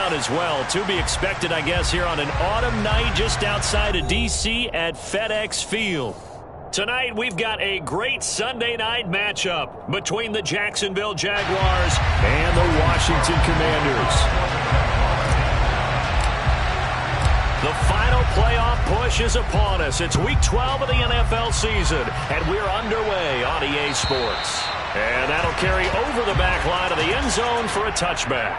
down as well. To be expected, I guess, here on an autumn night just outside of D.C. at FedEx Field. Tonight, we've got a great Sunday night matchup between the Jacksonville Jaguars and the Washington Commanders. The final playoff push is upon us. It's Week 12 of the NFL season, and we're underway on EA Sports. And that'll carry over the back line of the end zone for a touchback.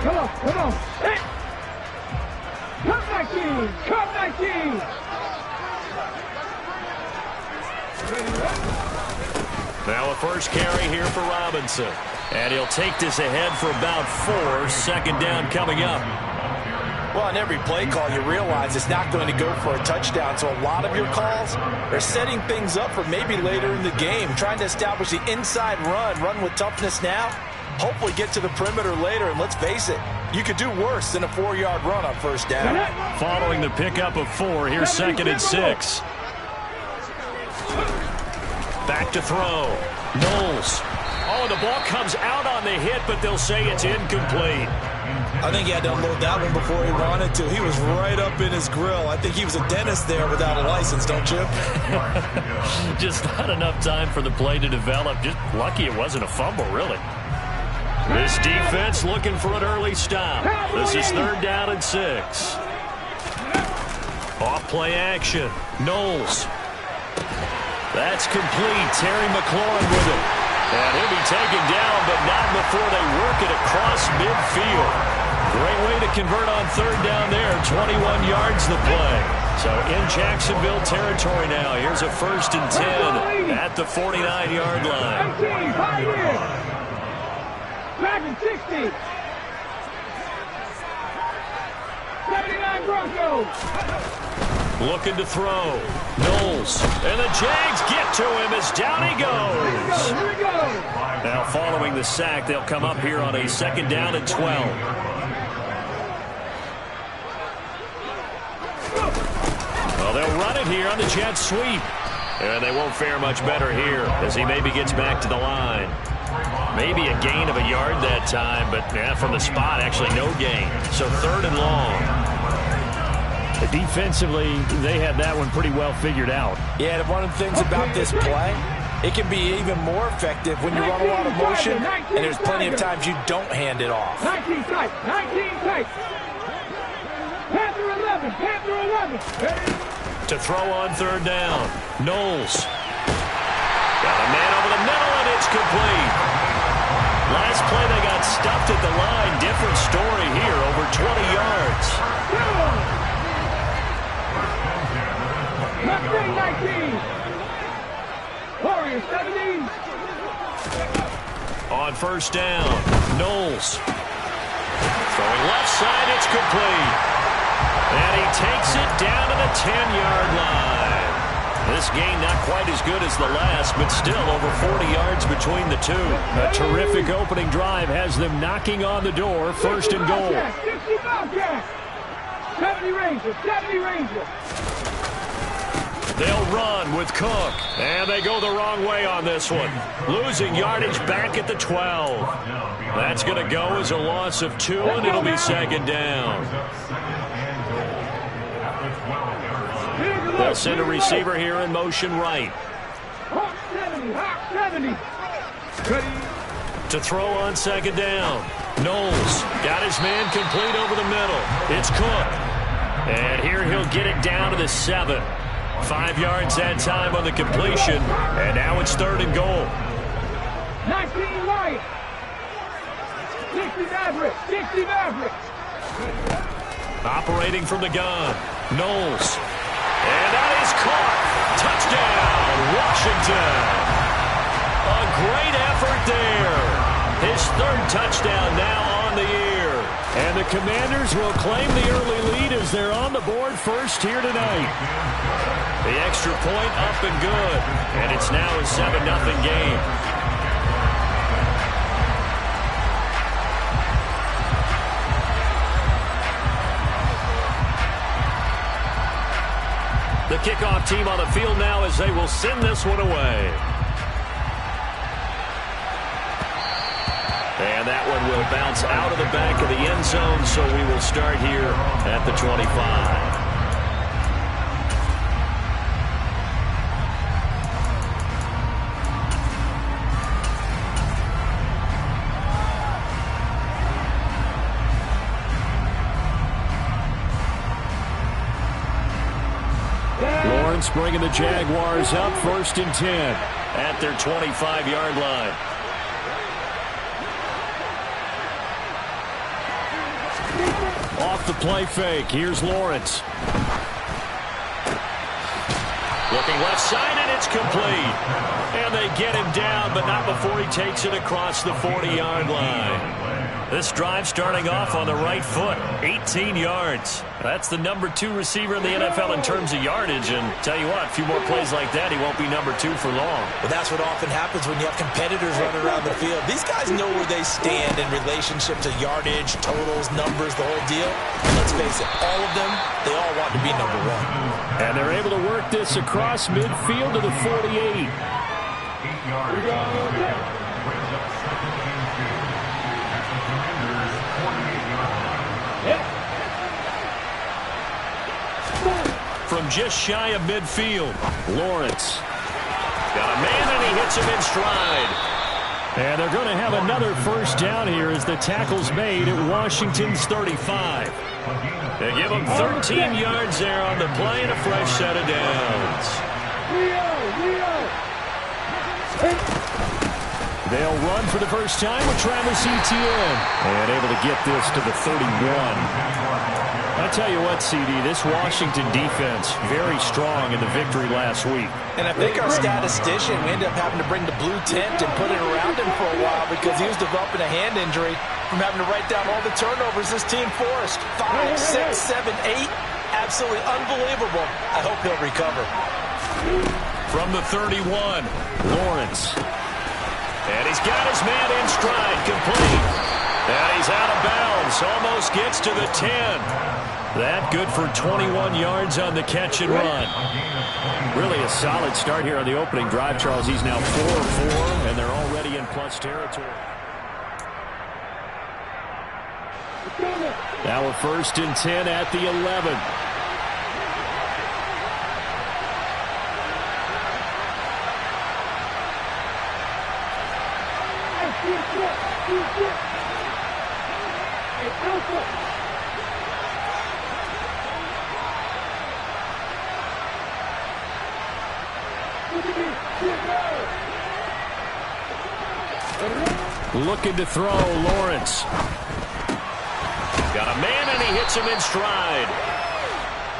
Come on. Hey. Come, Vikings! Come, Vikings! Now a first carry here for Robinson. And he'll take this ahead for about 4. Second down coming up. Well, on every play call, you realize it's not going to go for a touchdown. So a lot of your calls are setting things up for maybe later in the game, trying to establish the inside run with toughness now. Hopefully get to the perimeter later, and let's face it, you could do worse than a 4-yard run on first down. Following the pickup of 4, here's 2nd and 6. Back to throw. Knowles. Oh, the ball comes out on the hit, but they'll say it's incomplete. I think he had to unload that one before he wanted to. He was right up in his grill. I think he was a dentist there without a license, don't you? Just not enough time for the play to develop. Just lucky it wasn't a fumble, really. This defense looking for an early stop. This is 3rd down and 6. Off play action. Knowles. That's complete. Terry McLaurin with it. And he'll be taken down, but not before they work it across midfield. Great way to convert on 3rd down there. 21 yards the play. So in Jacksonville territory now. Here's a 1st and 10 at the 49-yard line. Back in 60. 79 Broncos. Looking to throw. Knowles. And the Jags get to him as down he goes. Here we go. Now following the sack, they'll come up here on a 2nd down and 12. Well, they'll run it here on the jet sweep. And they won't fare much better here as he maybe gets back to the line. Maybe a gain of a yard that time, but yeah, from the spot, actually no gain. So 3rd and long. Defensively, they had that one pretty well figured out. Yeah, and one of the things about this play, it can be even more effective when you run a lot of motion, and there's plenty of times you don't hand it off. 19 tight. Panther 11. To throw on 3rd down. Knowles. Got a man over the middle, and it's complete. Last play, they got stuffed at the line. Different story here, over 20 yards. 19. Warriors 17. On 1st down, Knowles. Throwing left side, it's complete. And he takes it down to the 10-yard line. This gain not quite as good as the last, but still over 40 yards between the two. A terrific opening drive has them knocking on the door. 1st and goal. 70 Rangers. They'll run with Cook, and they go the wrong way on this one. Losing yardage back at the 12. That's going to go as a loss of 2, and it'll be 2nd down. They'll send a receiver here in motion right. Hawk 70. To throw on 2nd down. Knowles got his man complete over the middle. It's Cook. And here he'll get it down to the 7. 5 yards that time on the completion. And now it's 3rd and goal. 19 Lions. 60 Mavericks. Operating from the gun. Knowles. And that is caught. Touchdown, Washington. A great effort there. His 3rd touchdown now on the year. And the Commanders will claim the early lead as they're on the board first here tonight. The extra point up and good. And it's now a 7-0 game. The kickoff team on the field now as they will send this one away. And that one will bounce out of the back of the end zone, so we will start here at the 25. Lawrence bringing the Jaguars up 1st and 10 at their 25-yard line. Off the play fake. Here's Lawrence. Looking left side, and it's complete. And they get him down, but not before he takes it across the 40-yard line. This drive starting off on the right foot, 18 yards. That's the number 2 receiver in the NFL in terms of yardage. And tell you what, a few more plays like that, he won't be number 2 for long. But that's what often happens when you have competitors running around the field. These guys know where they stand in relationship to yardage, totals, numbers, the whole deal. And let's face it, all of them, they all want to be number 1. And they're able to work this across midfield to the 48. 8 yards. From just shy of midfield, Lawrence got a man, and he hits him in stride. And they're going to have another first down here as the tackle's made at Washington's 35. They give him 13 yards there on the play and a fresh set of downs. They'll run for the first time with Travis Etienne. And able to get this to the 31. I tell you what, CD, this Washington defense, very strong in the victory last week. And I think our statistician, we ended up having to bring the blue tent and put it around him for a while because he was developing a hand injury from having to write down all the turnovers this team forced. 5, 6, 7, 8. Absolutely unbelievable. I hope he'll recover. From the 31, Lawrence. And he's got his man in stride, complete. And he's out of bounds, almost gets to the 10. That good for 21 yards on the catch and run. Really a solid start here on the opening drive, Charles. He's now 4-4, and they're already in plus territory. Now we're 1st and 10 at the 11. Looking to throw, Lawrence. Got a man, and he hits him in stride.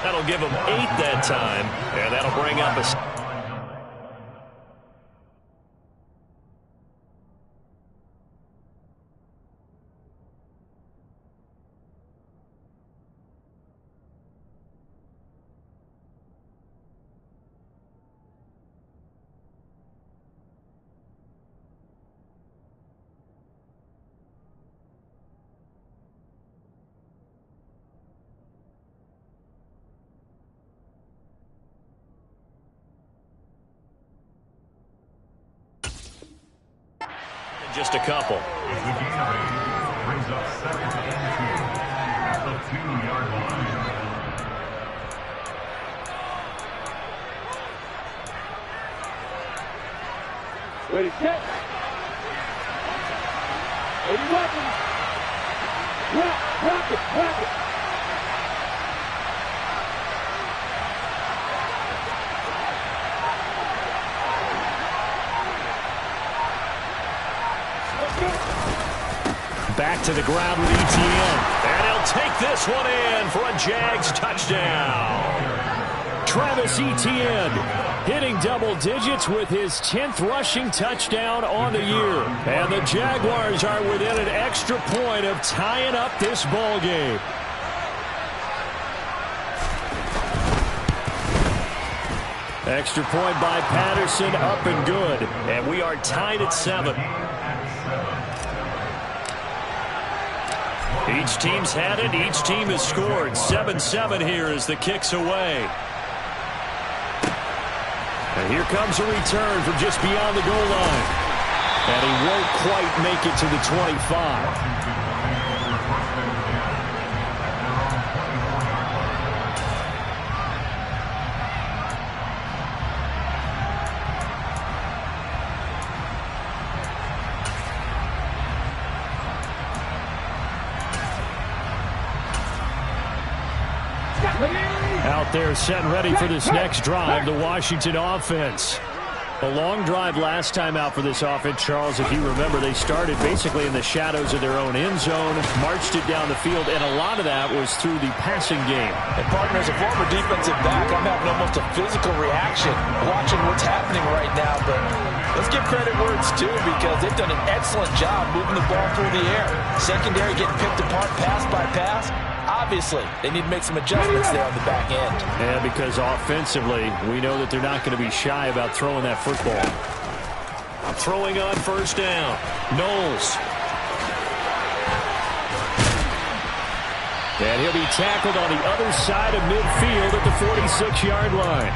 That'll give him 8 that time, and that'll bring up a... Just a couple. The gain of 8 brings up 2nd and 2 at the 2-yard line. Ready, set. 80 weapons. Rock it. Back to the ground with Etienne. And he'll take this one in for a Jags touchdown. Travis Etienne hitting double digits with his 10th rushing touchdown on the year. And the Jaguars are within an extra point of tying up this ball game. Extra point by Patterson, up and good. And we are tied at 7. Each team's had it. Each team has scored. 7-7 here as the kick's away. And here comes a return from just beyond the goal line. And he won't quite make it to the 25. Out there set and ready for this next drive, the Washington offense. A long drive last time out for this offense, Charles. If you remember, they started basically in the shadows of their own end zone, marched it down the field, and a lot of that was through the passing game. And partner, as a former defensive back, I'm having almost a physical reaction watching what's happening right now. But let's give credit where it's due, because they've done an excellent job moving the ball through the air. Secondary getting picked apart pass by pass. Obviously, they need to make some adjustments there on the back end. Yeah, because offensively, we know that they're not going to be shy about throwing that football. Throwing on first down. Knowles. And he'll be tackled on the other side of midfield at the 46-yard line.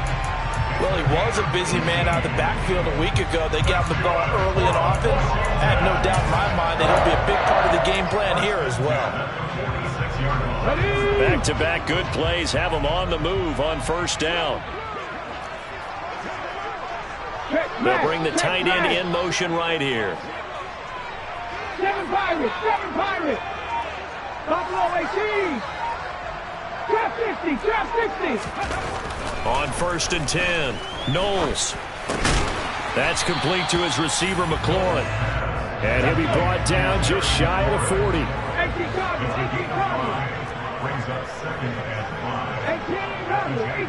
Well, he was a busy man out of the backfield a week ago. They got the ball early and often. I have no doubt in my mind that he'll be a big part of the game plan here as well. Back-to-back good plays have them on the move on first down. They'll bring the tight end in motion right here. 7 Pirates, 7 Pirates. Buffalo AC. Trap 60. On first and 10, Knowles. That's complete to his receiver, McLaurin. And he'll be brought down just shy of the 40. 18 cover. Brings up second and 5. 18 ready.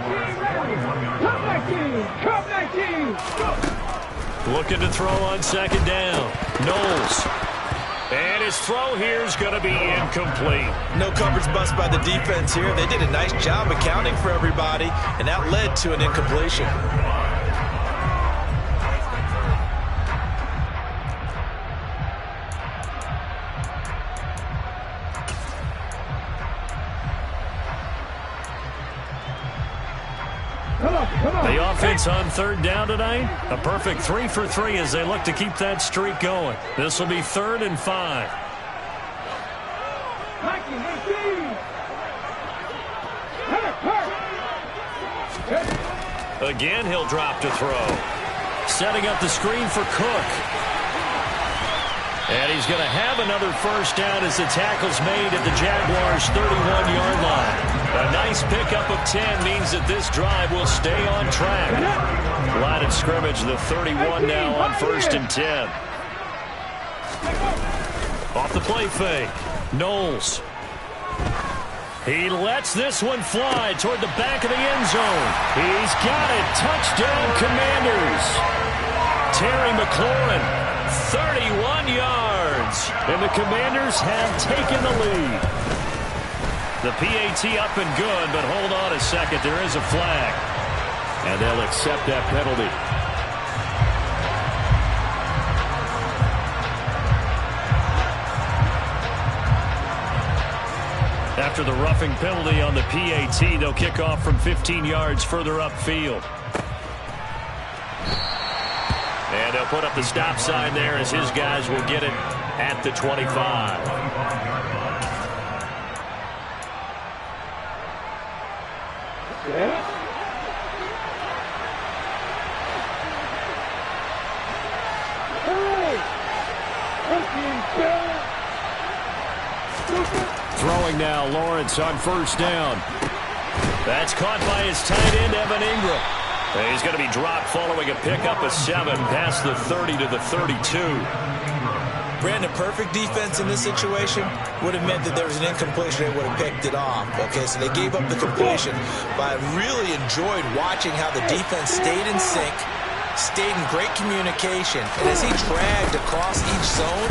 Come 19. Looking to throw on second down. Knowles. And his throw here is going to be incomplete. No coverage bust by the defense here. They did a nice job accounting for everybody, and that led to an incompletion. The offense on third down tonight, a perfect 3 for 3 as they look to keep that streak going. This will be 3rd and 5. Again, he'll drop to throw. Setting up the screen for Cook. And he's going to have another first down as the tackle's made at the Jaguars' 31-yard line. A nice pickup of 10 means that this drive will stay on track. Line of scrimmage, the 31 now on first and 10. Off the play fake, Knowles. He lets this one fly toward the back of the end zone. He's got it. Touchdown, Commanders. Terry McLaurin, 31 yards. And the Commanders have taken the lead. The PAT up and good, but hold on a second. There is a flag. And they'll accept that penalty. After the roughing penalty on the PAT, they'll kick off from 15 yards further upfield. And they'll put up the stop sign there as his guys will get it at the 25. Throwing now, Lawrence on first down. That's caught by his tight end, Evan Ingram. And he's going to be dropped following a pickup of 7 past the 30 to the 32. Brandon, perfect defense in this situation would have meant that there was an incompletion. They would have picked it off. Okay, so they gave up the completion. But I really enjoyed watching how the defense stayed in sync, stayed in great communication. And as he dragged across each zone,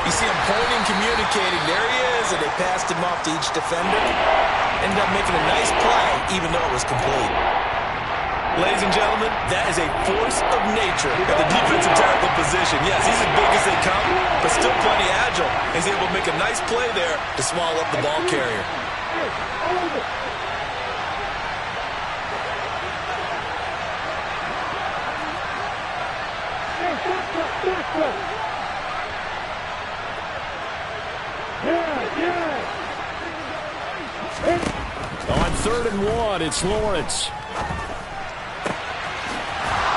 you see him pointing, communicating. There he is, and they passed him off to each defender. Ended up making a nice play, even though it was complete. Ladies and gentlemen, that is a force of nature at the defensive tackle position. Yes, he's as big as they come, but still plenty agile. He's able to make a nice play there to swallow up the ball carrier. and 1. It's Lawrence.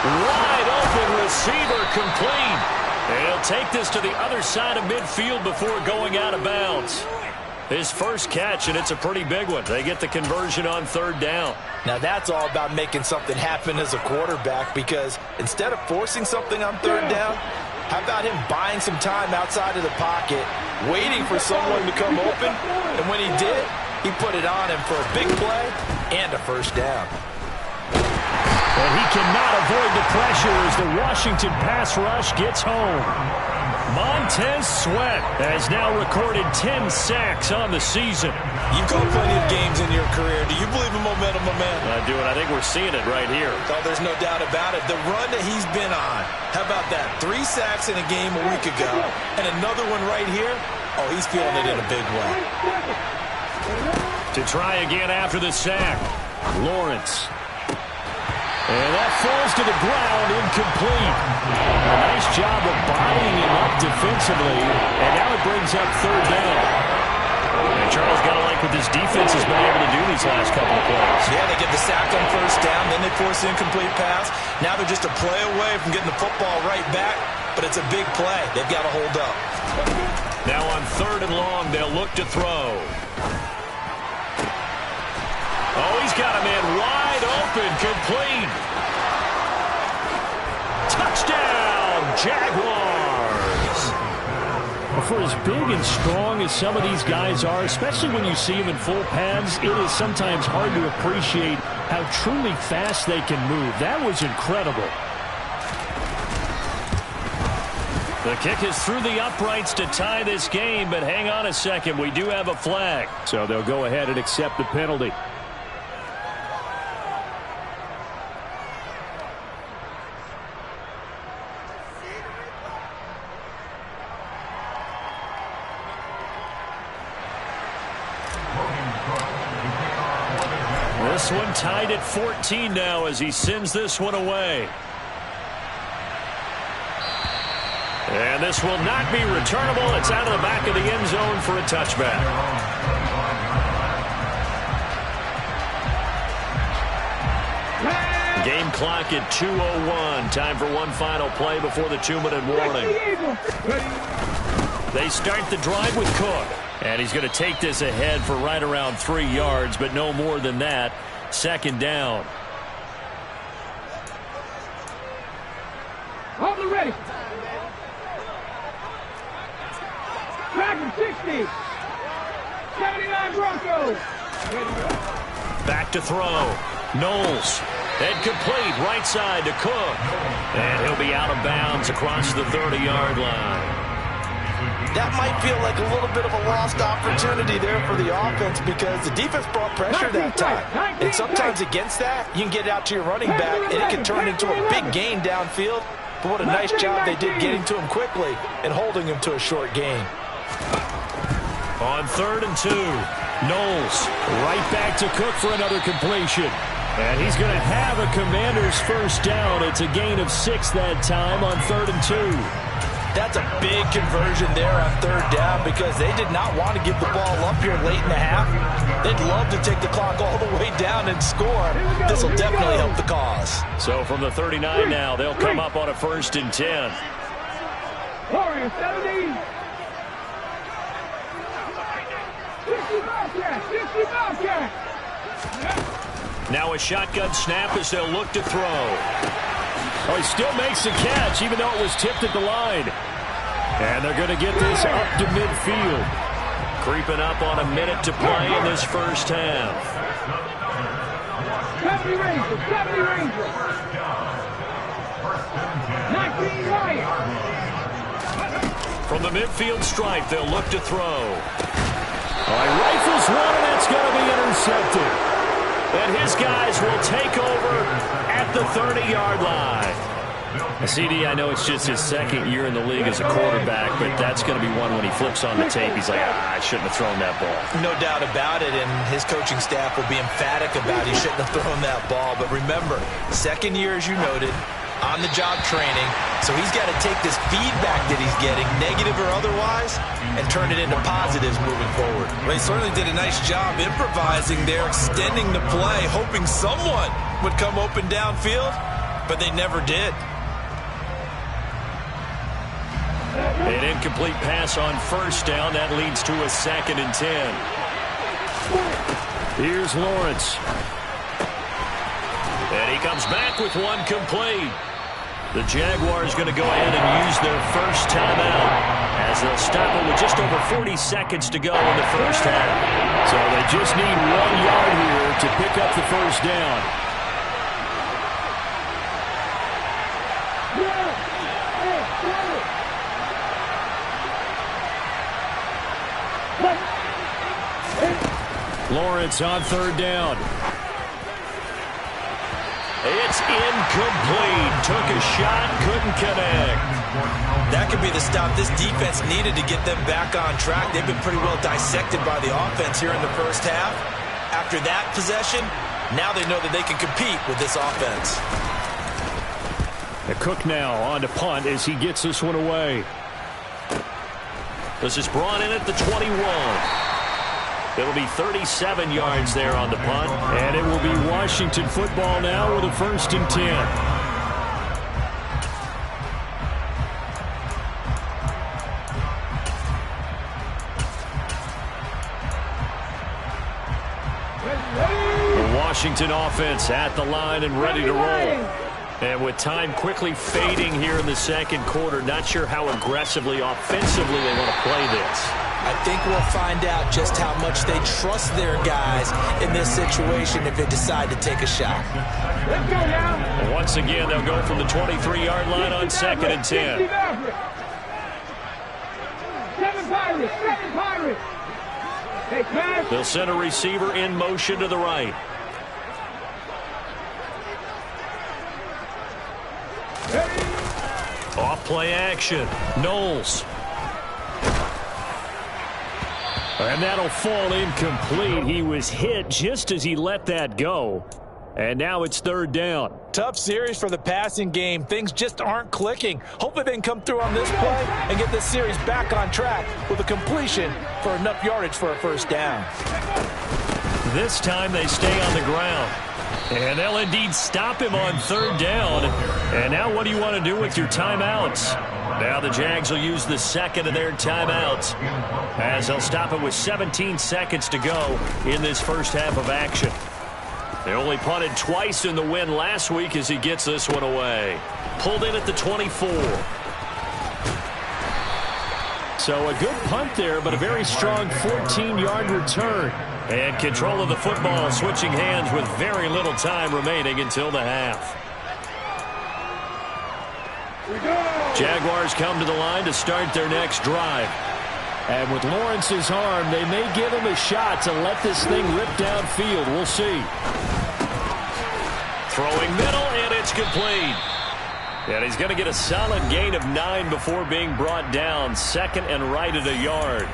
Wide open receiver complete. And he'll take this to the other side of midfield before going out of bounds. His first catch, and it's a pretty big one. They get the conversion on 3rd down. Now that's all about making something happen as a quarterback, because instead of forcing something on 3rd down, how about him buying some time outside of the pocket, waiting for someone to come open, and when he did, he put it on him for a big play and a 1st down. And he cannot avoid the pressure as the Washington pass rush gets home. Montez Sweat has now recorded 10 sacks on the season. You've called plenty of games in your career. Do you believe in momentum, my man? I do, and I think we're seeing it right here. Oh, there's no doubt about it. The run that he's been on. How about that? 3 sacks in a game a week ago, and another one right here. Oh, he's feeling it in a big way. To try again after the sack, Lawrence. And that falls to the ground, incomplete. A nice job of bodying him up defensively, and now it brings up 3rd down. And Charles got to like what this defense has been able to do these last couple of plays. Yeah, they get the sack on 1st down, then they force the incomplete pass. Now they're just a play away from getting the football right back, but it's a big play. They've got to hold up. Now on 3rd and long, they'll look to throw. Oh, he's got a man wide open, complete. Touchdown, Jaguars. For as big and strong as some of these guys are, especially when you see them in full pads, it is sometimes hard to appreciate how truly fast they can move. That was incredible. The kick is through the uprights to tie this game, but hang on a second. We do have a flag. So they'll go ahead and accept the penalty. This one tied at 14 now as he sends this one away. And this will not be returnable. It's out of the back of the end zone for a touchback. Game clock at 2:01. Time for one final play before the 2-minute warning. They start the drive with Cook. And he's going to take this ahead for right around 3 yards, but no more than that. 2nd down. Hold the ready. Back to 60. 79 Broncos. Back to throw. Knowles. And complete right side to Cook. And he'll be out of bounds across the 30-yard line. That might feel like a little bit of a lost opportunity there for the offense, because the defense brought pressure that time. And sometimes against that, you can get it out to your running back, and it can turn into a big gain downfield. But what a nice job they did getting to him quickly and holding him to a short gain. On 3rd and 2, Knowles right back to Cook for another completion. And he's going to have a Commander's 1st down. It's a gain of 6 that time on 3rd and 2. That's a big conversion there on 3rd down, because they did not want to give the ball up here late in the half. They'd love to take the clock all the way down and score. This will definitely help the cause. So from the 39 now, they'll come up on a 1st and 10. Warriors 70. 60 Bobcats. 60 Bobcats. Now a shotgun snap as they'll look to throw. Oh, he still makes the catch, even though it was tipped at the line. And they're going to get this up to midfield. Creeping up on a minute to play in this first half. 70 Rangers. 70 Rangers. 19 Lions. From the midfield stripe, they'll look to throw. Oh, he rifles one, and that's going to be intercepted. And his guys will take over at the 30-yard line. CD, I know it's just his 2nd year in the league as a quarterback, but that's going to be one when he flips on the tape. He's like, I shouldn't have thrown that ball. No doubt about it, and his coaching staff will be emphatic about he shouldn't have thrown that ball. But remember, 2nd year, as you noted, on-the-job training, so he's got to take this feedback that he's getting, negative or otherwise, and turn it into positives moving forward. Well, he certainly did a nice job improvising there, extending the play, hoping someone would come open downfield, but they never did. An incomplete pass on first down. That leads to a 2nd and 10. Here's Lawrence. And he comes back with one complete. The Jaguars going to go ahead and use their first timeout as they'll stop it with just over 40 seconds to go in the first half. So they just need 1 yard here to pick up the first down. Lawrence on 3rd down. It's incomplete. Took a shot, couldn't connect. That could be the stop this defense needed to get them back on track. They've been pretty well dissected by the offense here in the first half. After that possession, now they know that they can compete with this offense. Cook now on to punt as he gets this one away. This is brought in at the 21. It'll be 37 yards there on the punt. And it will be Washington football now with a 1st and 10. The Washington offense at the line and ready to roll. And with time quickly fading here in the 2nd quarter, not sure how aggressively, offensively they want to play this. I think we'll find out just how much they trust their guys in this situation if they decide to take a shot. Let's go now. And once again, they'll go from the 23-yard line on 2nd and 10. 7 Pirates, 7 Pirates. Hey, pass. They'll send a receiver in motion to the right. Off play action. Knowles. And that'll fall incomplete. He was hit just as he let that go. And now it's 3rd down. Tough series for the passing game. Things just aren't clicking. Hopefully they can come through on this play and get this series back on track with a completion for enough yardage for a 1st down. This time they stay on the ground. And they'll indeed stop him on 3rd down. And now what do you want to do with your timeouts? Now the Jags will use the 2nd of their timeouts as they'll stop it with 17 seconds to go in this first half of action. They only punted twice in the win last week as he gets this one away. Pulled in at the 24. So a good punt there, but a very strong 14-yard return. And control of the football, switching hands with very little time remaining until the half. Jaguars come to the line to start their next drive. And with Lawrence's arm, they may give him a shot to let this thing rip downfield. We'll see. Throwing middle, and it's complete. And he's going to get a solid gain of 9 before being brought down. 2nd and right at a yard.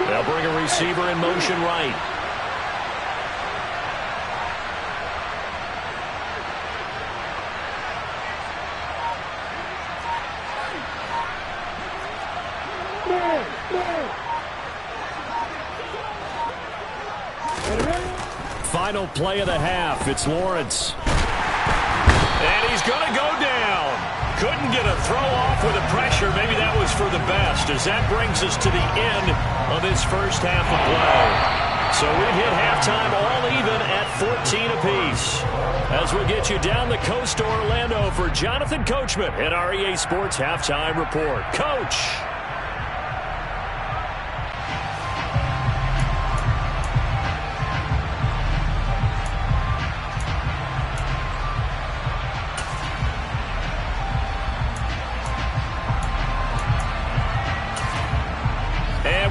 They'll bring a receiver in motion right. Final play of the half. It's Lawrence. And he's going to go down. Couldn't get a throw off with the pressure. Maybe that was for the best, as that brings us to the end of this first half of play. So we've hit halftime all even at 14 apiece. As we get you down the coast to Orlando for Jonathan Coachman at our EA Sports Halftime Report. Coach.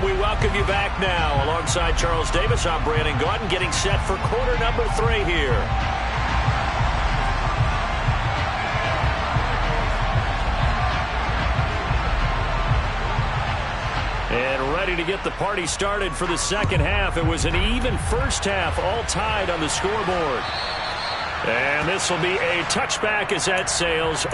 we welcome you back now. Alongside Charles Davis, I'm Brandon Gaudin, getting set for quarter number 3 here. And ready to get the party started for the second half. It was an even first half, all tied on the scoreboard. And this will be a touchback as that sails.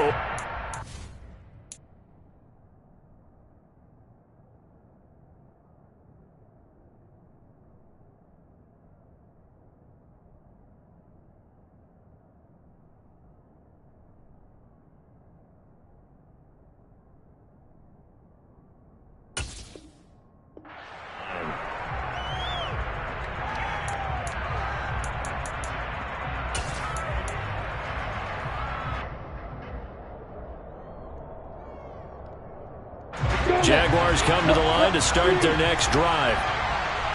Jaguars come to the line to start their next drive.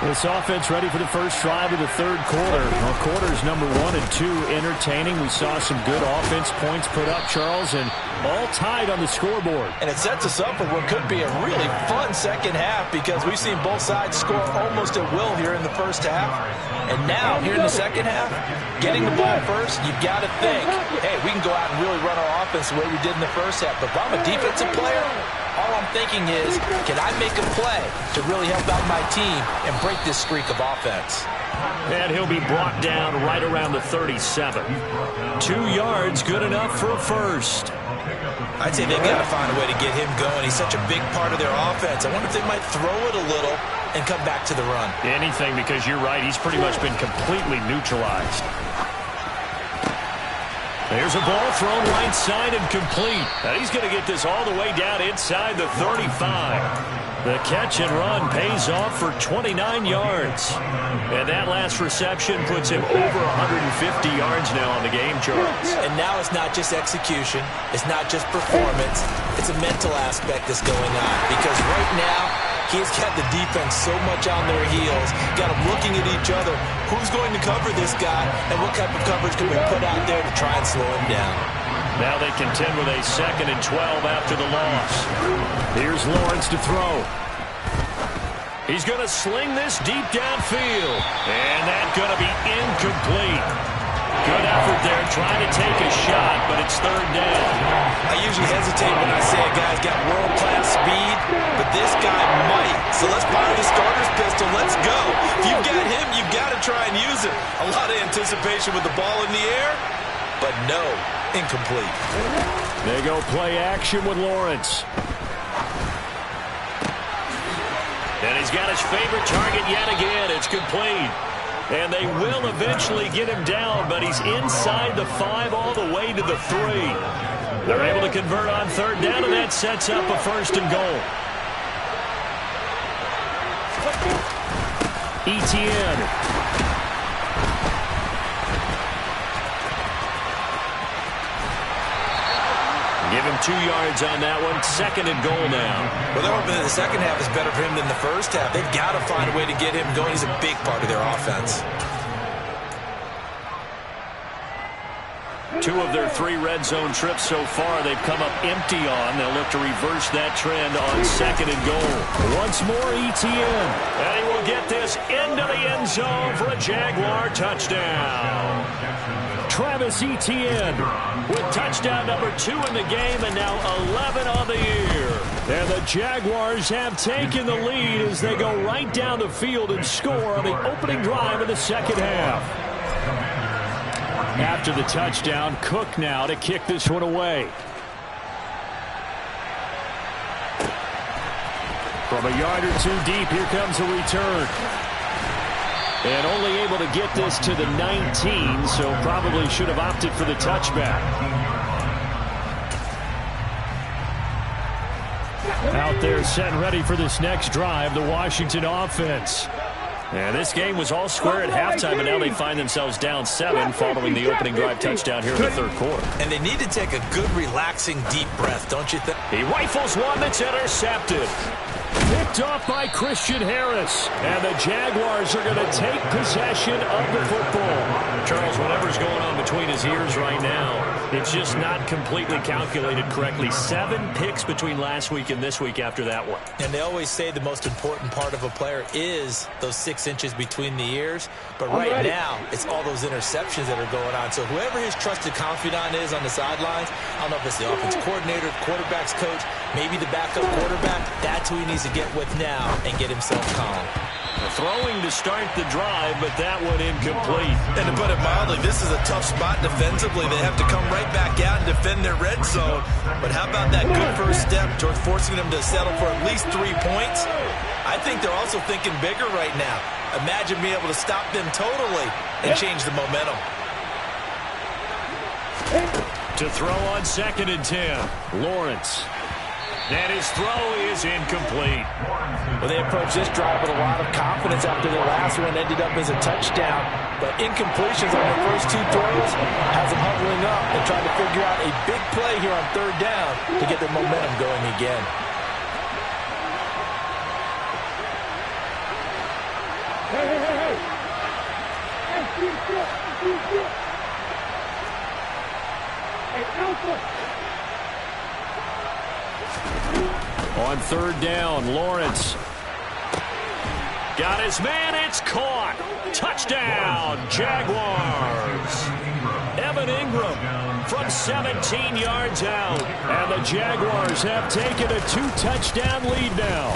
This offense ready for the first drive of the third quarter. Well, quarters number 1 and 2 entertaining. We saw some good offense points put up, Charles, and all tied on the scoreboard. And it sets us up for what could be a really fun second half because we've seen both sides score almost at will here in the first half. And now, here in the second half, getting the ball first, you've got to think, hey, we can go out and really run our offense the way we did in the first half. But if I'm a defensive player, all I'm thinking is, can I make a play to really help out my team and break this streak of offense? And he'll be brought down right around the 37. 2 yards, good enough for a first. I'd say they've got to find a way to get him going. He's such a big part of their offense. I wonder if they might throw it a little and come back to the run. Anything, because you're right, he's pretty much been completely neutralized. There's a ball thrown right side and complete. Now he's going to get this all the way down inside the 35. The catch and run pays off for 29 yards. And that last reception puts him over 150 yards now on the game, Charles. And now it's not just execution. It's not just performance. It's a mental aspect that's going on. Because right now, he's got the defense so much on their heels, got them looking at each other. Who's going to cover this guy, and what type of coverage can we put out there to try and slow him down? Now they contend with a 2nd and 12 after the loss. Here's Lawrence to throw. He's going to sling this deep downfield, and that's going to be incomplete. Good effort there, trying to take a shot, but it's 3rd down. I usually hesitate when I say a guy's got world-class speed, but this guy might. So let's fire the starter's pistol. Let's go. If you've got him, you've got to try and use him. A lot of anticipation with the ball in the air, but no, incomplete. They go play action with Lawrence. And he's got his favorite target yet again. It's complete. And they will eventually get him down, but he's inside the 5 all the way to the 3. They're able to convert on 3rd down, and that sets up a 1st and goal. Etienne. Give him 2 yards on that one. 2nd and goal now. Well, they're hoping that the second half is better for him than the first half. They've got to find a way to get him going. He's a big part of their offense. 2 of their 3 red zone trips so far they've come up empty on. They'll look to reverse that trend on 2nd and goal. Once more, Etienne. And he will get this into the end zone for a Jaguar touchdown. Travis Etienne with touchdown number 2 in the game and now 11 on the year. And the Jaguars have taken the lead as they go right down the field and score on the opening drive of the second half. After the touchdown, Cook now to kick this one away. From a yard or 2 deep, here comes a return. And only able to get this to the 19, so probably should have opted for the touchback. Out there set and ready for this next drive, the Washington offense. And this game was all square at halftime, and now they find themselves down 7 following the opening drive touchdown here in the 3rd quarter. And they need to take a good, relaxing, deep breath, don't you think? He rifles one that's intercepted. Picked off by Christian Harris. And the Jaguars are going to take possession of the football. Charles, whatever's going on between his ears right now, It's just not completely calculated correctly. 7 picks between last week and this week after that one. And they always say the most important part of a player is those 6 inches between the ears. But right now, it's all those interceptions that are going on. So whoever his trusted confidant is on the sidelines, I don't know if it's the offense coordinator, quarterback's coach, maybe the backup quarterback, that's who he needs to get with now and get himself calm. Throwing to start the drive, but that one incomplete. And to put it mildly, this is a tough spot defensively. They have to come right back out and defend their red zone. But how about that good first step towards forcing them to settle for at least 3 points? I think they're also thinking bigger right now. Imagine being able to stop them totally and change the momentum. To throw on 2nd and 10, Lawrence. And his throw is incomplete. Well, they approached this drive with a lot of confidence after their last one ended up as a touchdown. But incompletions on their first 2 throws has them huddling up and trying to figure out a big play here on 3rd down to get their momentum going again. On 3rd down, Lawrence. Got his man, it's caught. Touchdown, Jaguars. Evan Ingram from 17 yards out. And the Jaguars have taken a 2-touchdown lead now.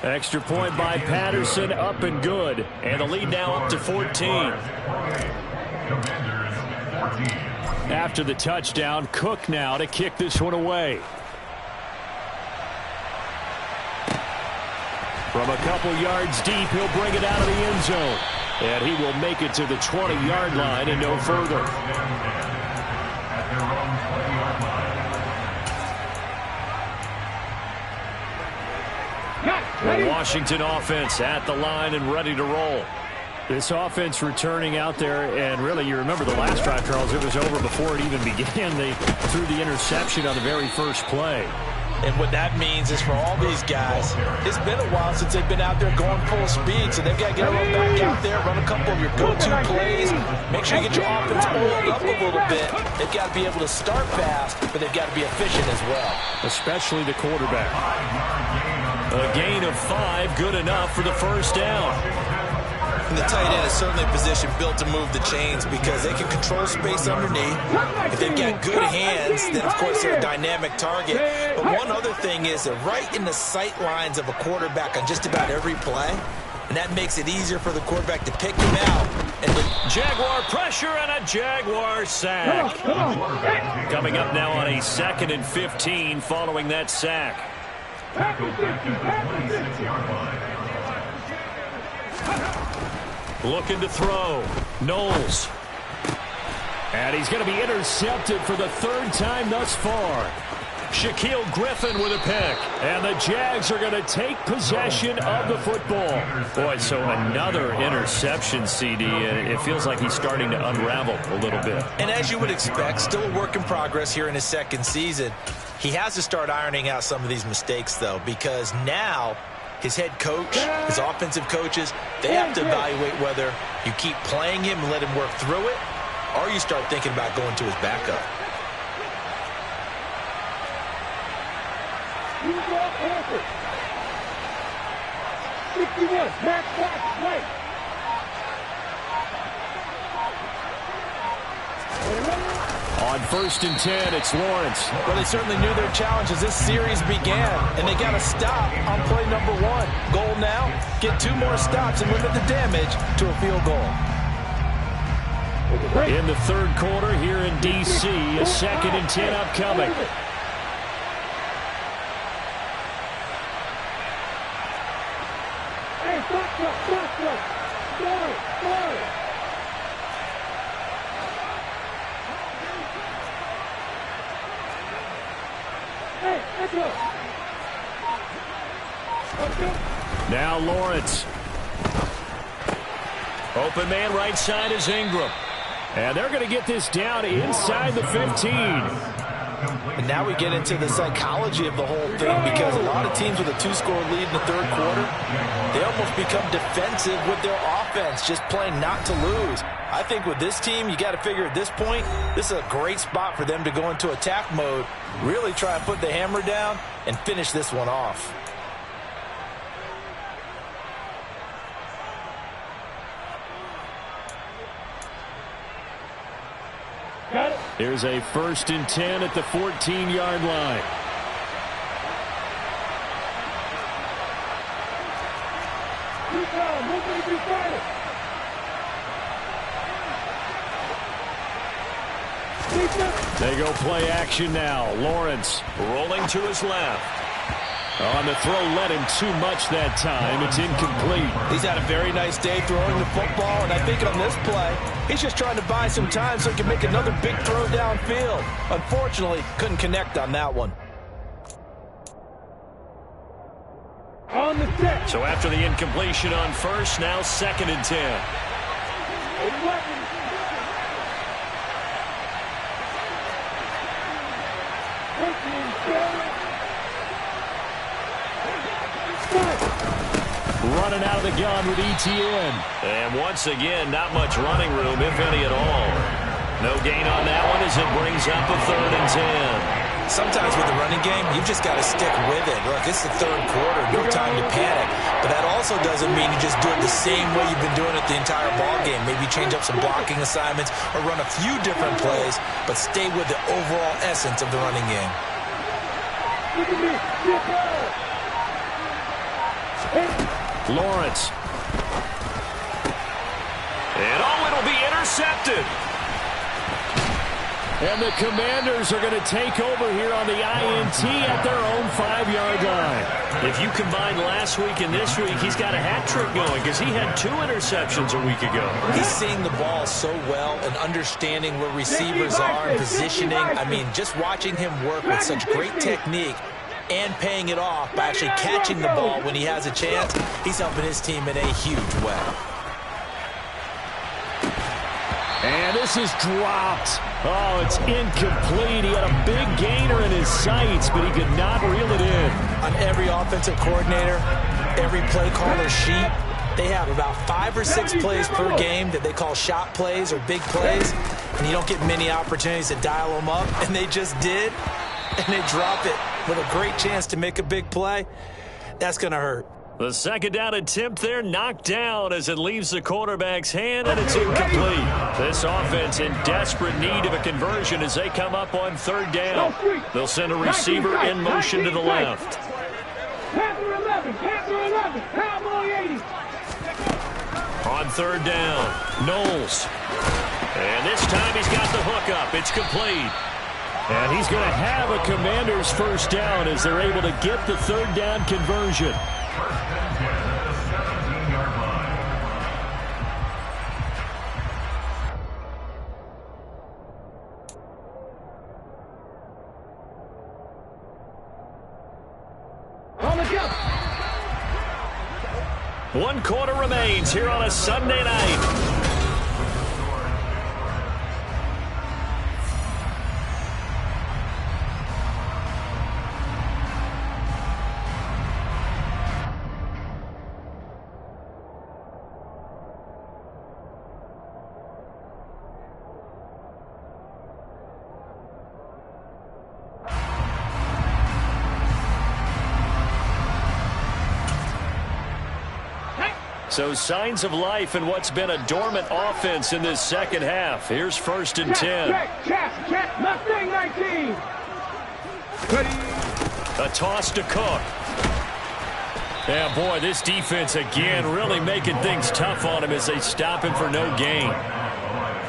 Extra point by Patterson, up and good. And the lead now up to 14. After the touchdown, Cook now to kick this one away. From a couple yards deep, he'll bring it out of the end zone. And he will make it to the 20-yard line and no further. The Washington offense at the line and ready to roll. This offense returning out there, and really, you remember the last drive, Charles, it was over before it even began. They threw the interception on the very first play. And what that means is for all these guys, it's been a while since they've been out there going full speed, so they've got to get everyone back out there, run a couple of your go-to plays, make sure you get your offense oiled up a little bit. They've got to be able to start fast, but they've got to be efficient as well. Especially the quarterback. A gain of 5, good enough for the first down. And the tight end is certainly a position built to move the chains because they can control space underneath. If they've got good hands, then, of course, they're a dynamic target. But one other thing is they're right in the sight lines of a quarterback on just about every play, and that makes it easier for the quarterback to pick him out. And Jaguar pressure and a Jaguar sack. Coming up now on a 2nd and 15 following that sack. Looking to throw. Knowles. And he's going to be intercepted for the 3rd time thus far. Shaquille Griffin with a pick. And the Jags are going to take possession of the football. Boy, so another interception, CD. And it feels like he's starting to unravel a little bit. And as you would expect, still a work in progress here in his 2nd season. He has to start ironing out some of these mistakes, though, because now his head coach, his offensive coaches, they have to evaluate whether you keep playing him and let him work through it, or you start thinking about going to his backup. On 1st and 10, it's Lawrence. Well, they certainly knew their challenge as this series began, and they got to stop on play number 1. Goal now, get 2 more stops and limit the damage to a field goal. In the 3rd quarter here in D.C., a 2nd and 10 upcoming. Now Lawrence. Open man right side is Ingram. And they're going to get this down inside the 15. And now we get into the psychology of the whole thing, because a lot of teams with a 2-score lead in the third quarter, they almost become defensive with their offense, just playing not to lose. I think with this team, you got to figure at this point, this is a great spot for them to go into attack mode, really try and put the hammer down and finish this one off. Here's a 1st and 10 at the 14-yard line. They go play action now. Lawrence rolling to his left. On the throw, led him too much that time. It's incomplete. He's had a very nice day throwing the football, and I think on this play, he's just trying to buy some time so he can make another big throw downfield. Unfortunately, couldn't connect on that one. On the set. So after the incompletion on first, now 2nd and 10. Running out of the gun with ETN. And once again, not much running room, if any at all. No gain on that one as it brings up a 3rd and 10. Sometimes with the running game, you've just got to stick with it. Look, it's the third quarter, no time to panic. But that also doesn't mean you just do it the same way you've been doing it the entire ball game. Maybe change up some blocking assignments or run a few different plays, but stay with the overall essence of the running game. Lawrence. And it'll be intercepted. And the Commanders are going to take over here on the INT at their own 5-yard line. If you combine last week and this week, he's got a hat trick going because he had 2 interceptions a week ago. He's seeing the ball so well and understanding where receivers are and positioning. I mean, just watching him work with such great technique and paying it off by actually catching the ball when he has a chance, he's helping his team in a huge way. And this is dropped. Oh, it's incomplete. He had a big gainer in his sights, but he could not reel it in. On every offensive coordinator, every play caller sheet, they have about 5 or 6 plays per game that they call shot plays or big plays, and you don't get many opportunities to dial them up, and they just did, and they drop it with a great chance to make a big play. That's going to hurt. The 2nd down attempt there knocked down as it leaves the quarterback's hand, and it's incomplete. This offense in desperate need of a conversion as they come up on 3rd down. They'll send a receiver in motion to the left. Panther 11, Cowboy 80. On 3rd down, Knowles. And this time he's got the hook up. It's complete. And he's going to have a Commander's 1st down as they're able to get the 3rd down conversion. 1st and 10 at the 17-yard line. On the jump. 1 quarter remains here on a Sunday night. So signs of life in what's been a dormant offense in this 2nd half. Here's 1st and 10. Check. Mustang 19. A toss to Cook. Yeah, boy, this defense again really making things tough on him as they stop him for no gain.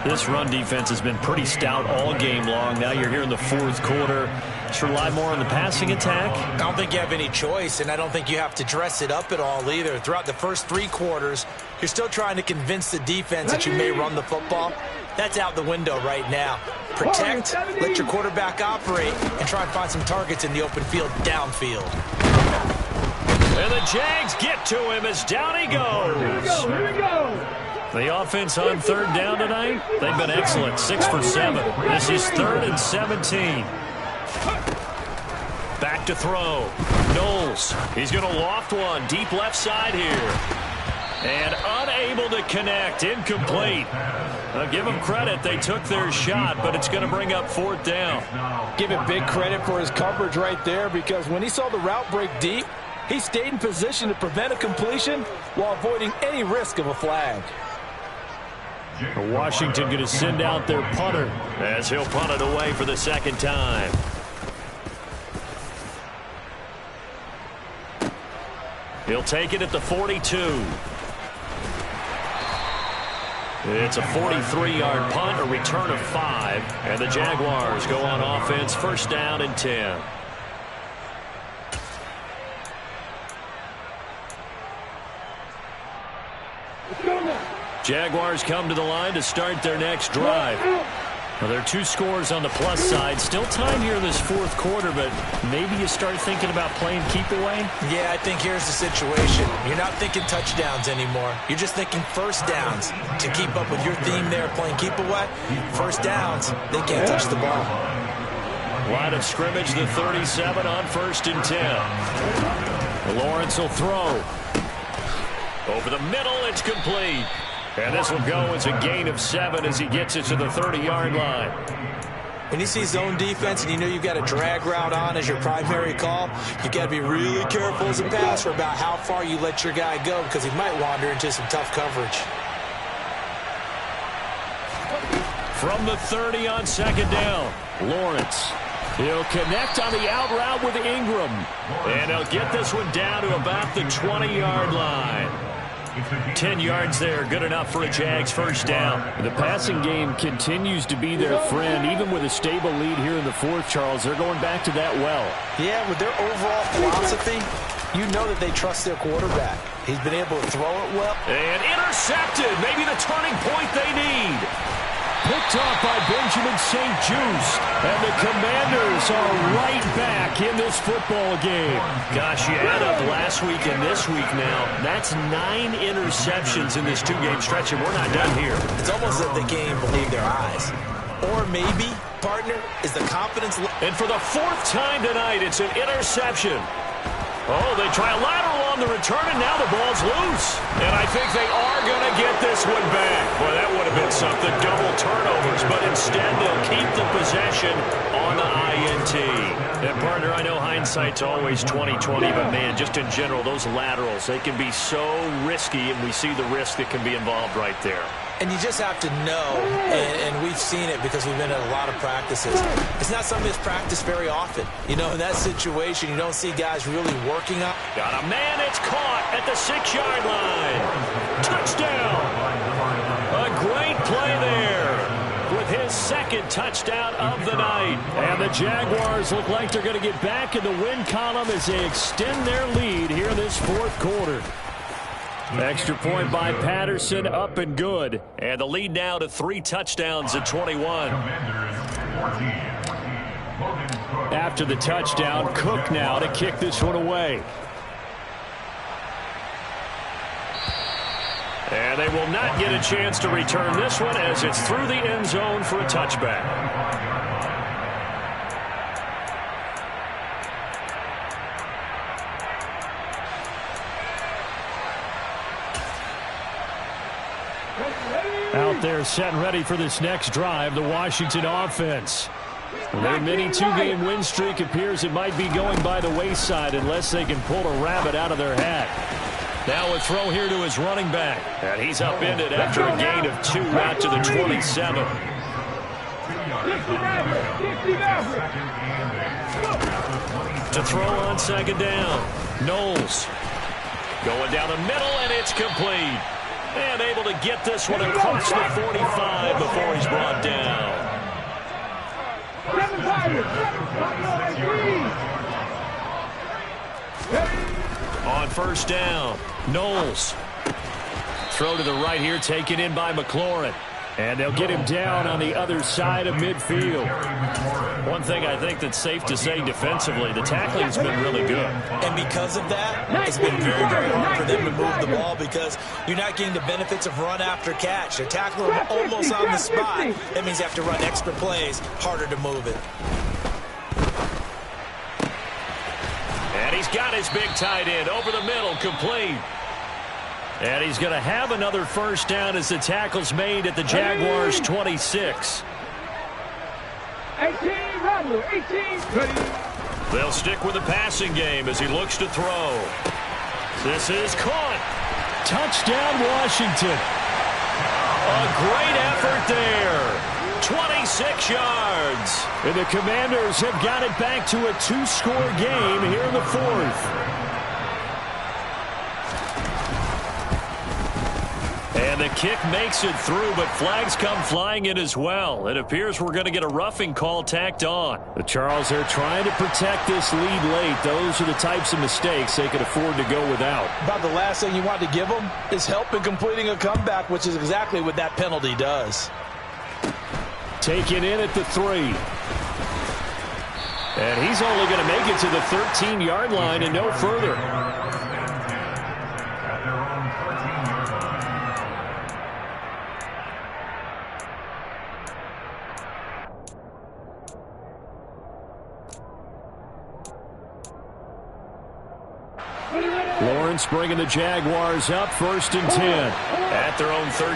This run defense has been pretty stout all game long. Now you're here in the 4th quarter. Just rely more on the passing attack. I don't think you have any choice, and I don't think you have to dress it up at all either. Throughout the first 3 quarters, you're still trying to convince the defense that you may run the football. That's out the window right now. Protect, let your quarterback operate, and try and find some targets in the open field downfield. And the Jags get to him as down he goes. Here we go. The offense on 3rd down tonight, they've been excellent, 6 for 7. This is 3rd and 17. Back to throw. Knowles. He's going to loft one. Deep left side here. And unable to connect. Incomplete. Give him credit. They took their shot, but it's going to bring up 4th down. Give him big credit for his coverage right there, because when he saw the route break deep, he stayed in position to prevent a completion while avoiding any risk of a flag. Washington going to send out their punter as he'll punt it away for the 2nd time. He'll take it at the 42. It's a 43-yard punt, a return of 5, and the Jaguars go on offense, 1st down and 10. Jaguars come to the line to start their next drive. Well, there are 2 scores on the plus side. Still time here in this 4th quarter, but maybe you start thinking about playing keep away? Yeah, I think here's the situation. You're not thinking touchdowns anymore. You're just thinking 1st downs. To keep up with your theme there, playing keep away, 1st downs, they can't touch the ball. Line of scrimmage, the 37 on 1st and 10. Lawrence will throw. Over the middle, it's complete. And this will go as a gain of 7 as he gets it to the 30-yard line. When you see zone defense and you know you've got a drag route on as your primary call, you've got to be really careful as a passer about how far you let your guy go, because he might wander into some tough coverage. From the 30 on 2nd down, Lawrence. He'll connect on the out route with Ingram. And he'll get this one down to about the 20-yard line. 10 yards there, good enough for a Jags 1st down. The passing game continues to be their friend, even with a stable lead here in the 4th, Charles. They're going back to that well. Yeah, with their overall philosophy, you know that they trust their quarterback. He's been able to throw it well. And intercepted, maybe the turning point they need. Picked off by Benjamin St. Juste. And the Commanders are right back in this football game. Gosh, you add up last week and this week now. That's 9 interceptions in this 2-game stretch, and we're not done here. It's almost as if they can't even believe their eyes. Or maybe, partner, is the confidence... And for the 4th time tonight, it's an interception. Oh, they try a lateral on the return, and now the ball's loose. And I think they are going to get this one back. Boy, that would have been something. Double turnovers, but instead they'll keep the possession on the INT. And, partner, I know hindsight's always 20/20, but, man, just in general, those laterals, they can be so risky, and we see the risk that can be involved right there. And you just have to know, and we've seen it because we've been at a lot of practices. It's not something that's practiced very often. You know, in that situation, you don't see guys really working up. Got a man, it's caught at the 6-yard line. Touchdown. A great play there with his 2nd touchdown of the night. And the Jaguars look like they're going to get back in the win column as they extend their lead here in this 4th quarter. Extra point by Patterson, up and good. And the lead now to 3 touchdowns at 21. After the touchdown, Cook now to kick this one away. And they will not get a chance to return this one as it's through the end zone for a touchback. Out there set and ready for this next drive, the Washington offense. Their mini 2-game win streak appears it might be going by the wayside unless they can pull a rabbit out of their hat. Now a throw here to his running back. And he's upended after a gain of 2 out to the 27. To throw on 2nd down. Knowles going down the middle, and it's complete. And able to get this one across the 45 before he's brought down. On 1st down, Knowles. Throw to the right here, taken in by McLaurin. And they'll get him down on the other side of midfield. One thing I think that's safe to say defensively, the tackling's been really good. And because of that, it's been very, very hard for them to move the ball because you're not getting the benefits of run after catch. They're tackling them almost on the spot. That means you have to run extra plays, harder to move it. got his big tight end over the middle, complete. And he's going to have another first down as the tackle's made at the Jaguars' 26. 18, Rumble, 18. They'll stick with the passing game as he looks to throw. This is caught. Touchdown, Washington. A great effort there. 26 yards. And the Commanders have got it back to a 2-score game here in the fourth. And the kick makes it through, but flags come flying in as well. It appears we're going to get a roughing call tacked on. The Charles are trying to protect this lead late. Those are the types of mistakes they could afford to go without. About the last thing you want to give them is help in completing a comeback, which is exactly what that penalty does. Taken in at the 3. And he's only going to make it to the 13-yard line and no further. Lawrence bringing the Jaguars up, 1st and 10. At their own 13.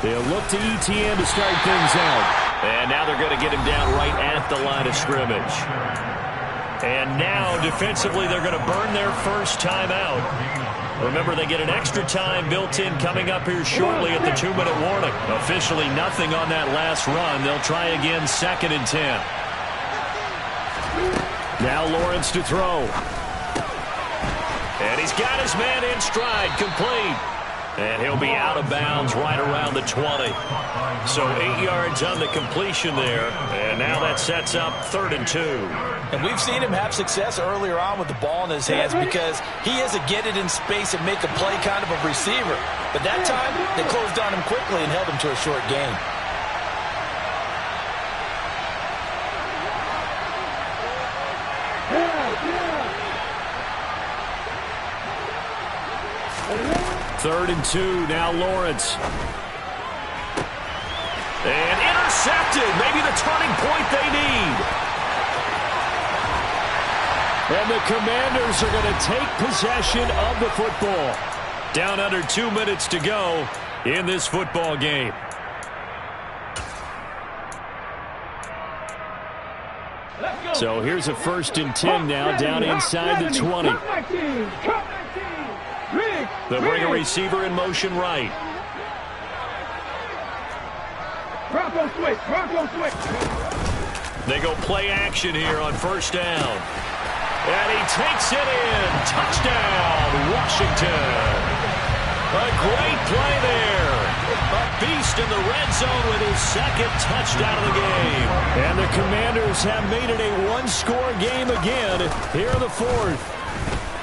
They'll look to ETN to start things out. And now they're going to get him down right at the line of scrimmage. And now, defensively, they're going to burn their first time out. Remember, they get an extra time built in coming up here shortly at the 2-minute warning. Officially nothing on that last run. They'll try again, 2nd and 10. Now Lawrence to throw. And he's got his man in stride, complete. And he'll be out of bounds right around the 20. So 8 yards on the completion there. And now that sets up 3rd and 2. And we've seen him have success earlier on with the ball in his hands because he is a get it in space and make a play kind of a receiver. But that time, they closed on him quickly and held him to a short gain. Third and 2, now Lawrence. And intercepted, maybe the turning point they need. And the Commanders are going to take possession of the football. Down under 2 minutes to go in this football game. So here's a 1st and 10 now, down inside the 20. They'll bring a receiver in motion right. Bronco switch, Bronco switch. They go play action here on 1st down. And he takes it in. Touchdown, Washington. A great play there. A beast in the red zone with his 2nd touchdown of the game. And the Commanders have made it a 1-score game again here in the 4th.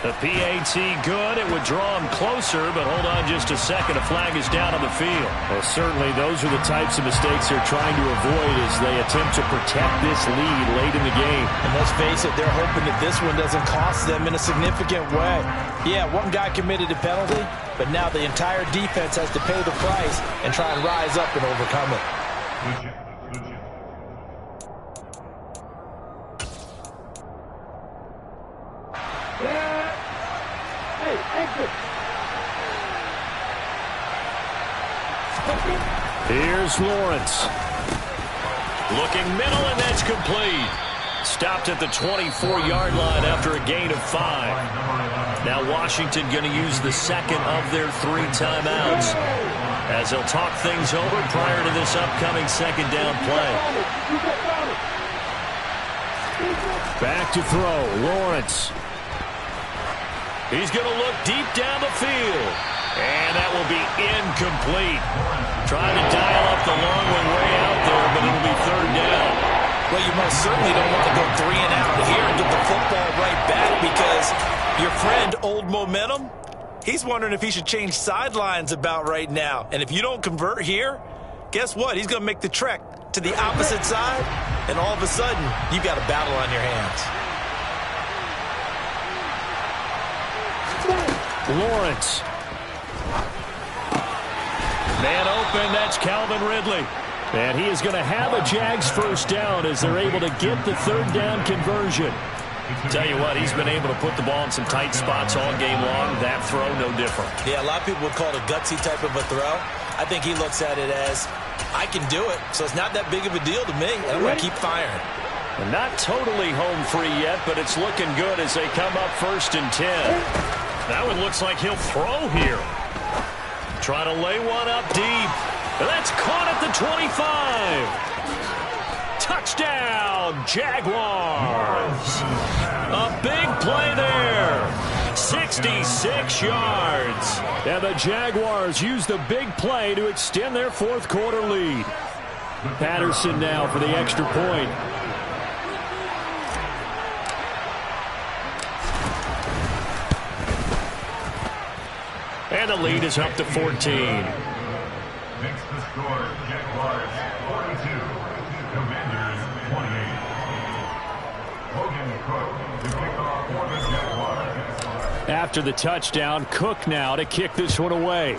The PAT good. It would draw him closer, but hold on just a second. A flag is down on the field. Well, certainly those are the types of mistakes they're trying to avoid as they attempt to protect this lead late in the game. And let's face it, they're hoping that this one doesn't cost them in a significant way. Yeah, one guy committed a penalty, but now the entire defense has to pay the price and try and rise up and overcome it. Here's Lawrence. Looking middle, and that's complete. Stopped at the 24-yard line after a gain of 5. Now Washington going to use the 2nd of their 3 timeouts as they'll talk things over prior to this upcoming 2nd down play. Back to throw, Lawrence. He's going to look deep down the field. And that will be incomplete. Trying to dial up the long one way out there, but it'll be 3rd down. Well, you most certainly don't want to go 3 and out here and get the football right back because your friend, Old Momentum, he's wondering if he should change sidelines about right now. And if you don't convert here, guess what? He's going to make the trek to the opposite side, and all of a sudden, you've got a battle on your hands. Lawrence. Man open, that's Calvin Ridley. And he is going to have a Jags first down as they're able to get the 3rd down conversion. Tell you what, he's been able to put the ball in some tight spots all game long. That throw, no different. Yeah, a lot of people would call it a gutsy type of a throw. I think he looks at it as, I can do it, so it's not that big of a deal to me, and I'm going to keep firing. And not totally home free yet, but it's looking good as they come up 1st and 10. That one looks like he'll throw here. Try to lay one up deep. And that's caught at the 25. Touchdown, Jaguars. A big play there. 66 yards. And the Jaguars use the big play to extend their 4th quarter lead. Patterson now for the extra point. And the lead is up to 14. Makes the score Jaguars 42, Commanders 28. Logan Cook to kick off for the Jaguars. After the touchdown, Cook now to kick this one away.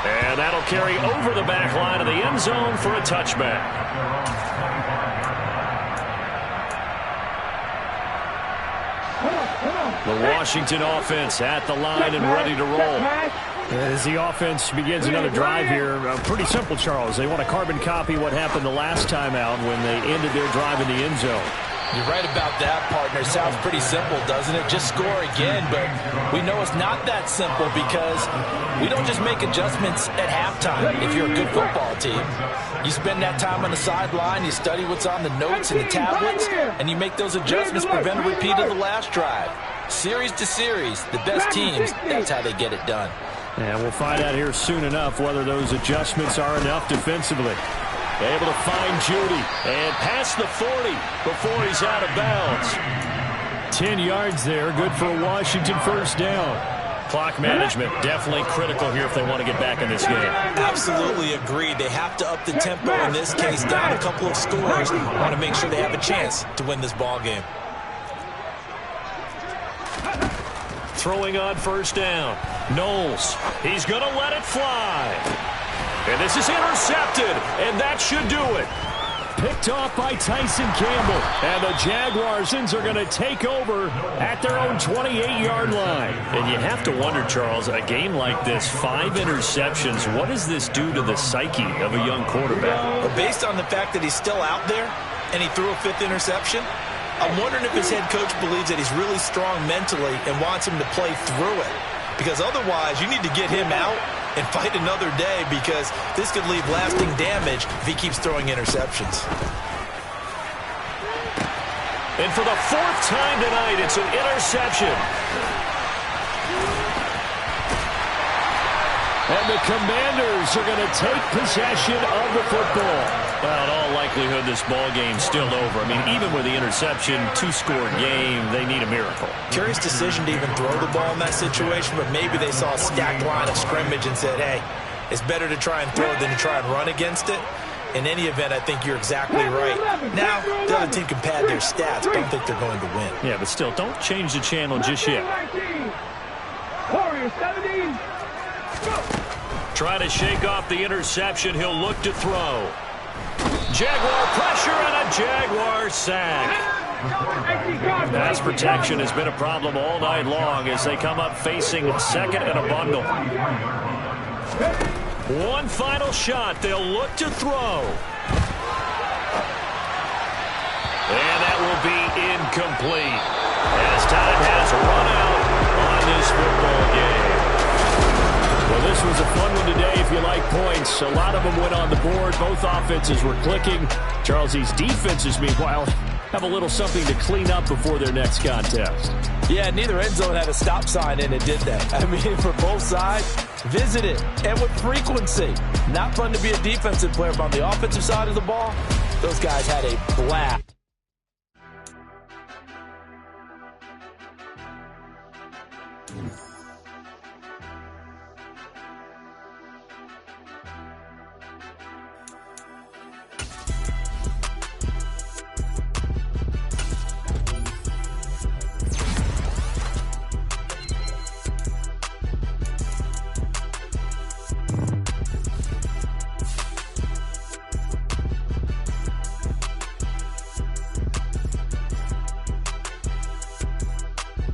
And that'll carry over the back line of the end zone for a touchback. The Washington offense at the line and ready to roll. As the offense begins another drive here, pretty simple, Charles. They want to carbon copy what happened the last time out when they ended their drive in the end zone. You're right about that, partner. Sounds pretty simple, doesn't it? Just score again, but we know it's not that simple because we don't just make adjustments at halftime if you're a good football team. You spend that time on the sideline, you study what's on the notes and the tablets, and you make those adjustments, prevent a repeat of the last drive. Series to series, the best teams, that's how they get it done. And we'll find out here soon enough whether those adjustments are enough defensively. Able to find Judy and past the 40 before he's out of bounds. 10 yards there, good for a Washington first down. Clock management definitely critical here if they want to get back in this game. Absolutely agreed. They have to up the tempo in this case, down a couple of scores. Want to make sure they have a chance to win this ball game. Throwing on first down. Knowles, he's going to let it fly. And this is intercepted, and that should do it. Picked off by Tyson Campbell. And the Jaguarsons are going to take over at their own 28-yard line. And you have to wonder, Charles, a game like this, 5 interceptions, what does this do to the psyche of a young quarterback? Well, based on the fact that he's still out there and he threw a 5th interception, I'm wondering if his head coach believes that he's really strong mentally and wants him to play through it. Because otherwise, you need to get him out and fight another day because this could leave lasting damage if he keeps throwing interceptions. And for the 4th time tonight, it's an interception. And the Commanders are going to take possession of the football. Well, in all likelihood, this ball game's still over. I mean, even with the interception, 2-score game, they need a miracle. Curious decision to even throw the ball in that situation, but maybe they saw a stacked line of scrimmage and said, hey, it's better to try and throw than to try and run against it. In any event, I think you're exactly right. Now, the other team can pad their stats, but I don't think they're going to win. Yeah, but still, don't change the channel just yet. Try to shake off the interception. He'll look to throw. Jaguar pressure and a Jaguar sack. Pass protection has been a problem all night long as they come up facing 2nd and a bundle. One final shot. They'll look to throw. And that will be incomplete as time has run out on this football game. Well, this was a fun one today if you like points. A lot of them went on the board. Both offenses were clicking. Charles, these defenses, meanwhile, have a little something to clean up before their next contest. Yeah, neither end zone had a stop sign in it, did they? I mean, for both sides, visit it, and with frequency. Not fun to be a defensive player, but on the offensive side of the ball, those guys had a blast.